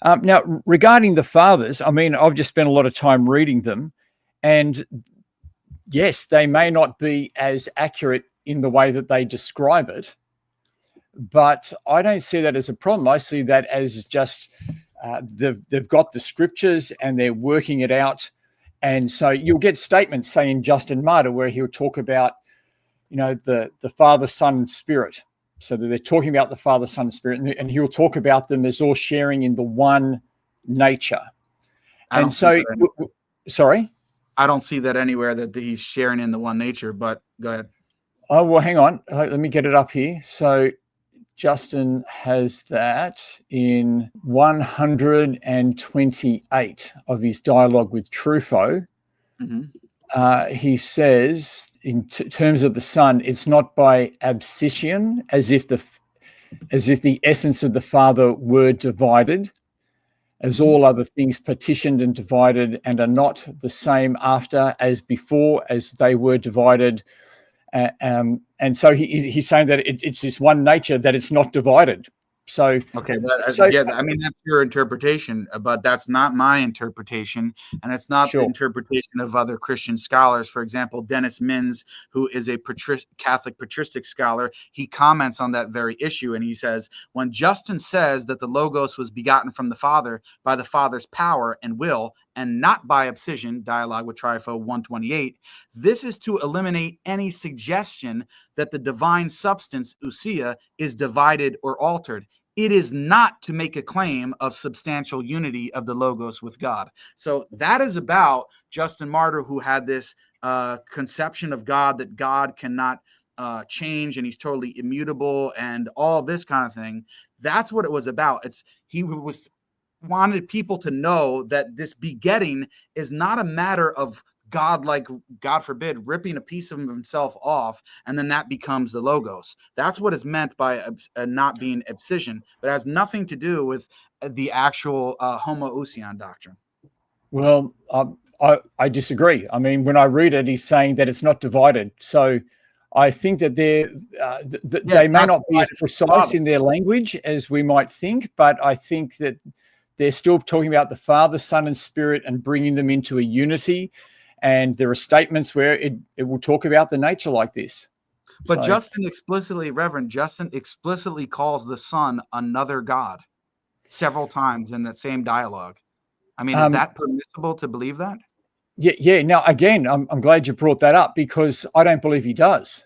Now, regarding the fathers, I mean, I've just spent a lot of time reading them, and yes, they may not be as accurate in the way that they describe it, but I don't see that as a problem. I see that as just they've got the scriptures and they're working it out. And so you'll get statements, say in Justin Martyr, where he'll talk about, the Father, Son, and Spirit. So that they're talking about the Father, Son, and Spirit, and he'll talk about them as all sharing in the one nature. And so, sorry? I don't see that anywhere that he's sharing in the one nature, but go ahead. Oh, well, hang on. Let me get it up here. So Justin has that in 128 of his dialogue with Truffaut. Mm-hmm. He says, in terms of the Son, it's not by abscission, as if the essence of the Father were divided, as all other things partitioned and divided, and are not the same after as before, as they were divided. And so he's saying that it's this one nature, that it's not divided. So okay, yeah, I mean, that's your interpretation, but that's not my interpretation, and it's not the interpretation of other Christian scholars. For example, Dennis Mins, who is a Catholic patristic scholar, he comments on that very issue, and he says, when Justin says that the Logos was begotten from the Father by the Father's power and will, and not by abscission, dialogue with Trifo 128, this is to eliminate any suggestion that the divine substance, ousia, is divided or altered. It is not to make a claim of substantial unity of the Logos with God. So that is about Justin Martyr, who had this conception of God, that God cannot change and he's totally immutable and all this kind of thing. That's what it was about. He wanted people to know that this begetting is not a matter of God, like, God forbid, ripping a piece of himself off, and then that becomes the Logos. That's what is meant by not being abscission, but it has nothing to do with the actual homoousion doctrine. Well, I disagree. I mean, when I read it, he's saying that it's not divided. So I think that they may not be as precise in their language as we might think, but I think that they're still talking about the Father, Son, and Spirit and bringing them into a unity. And there are statements where it will talk about the nature like this. But so, Reverend Justin explicitly calls the Son another God several times in that same dialogue. I mean, is that permissible to believe that? Yeah. Now, again, I'm glad you brought that up, because I don't believe he does.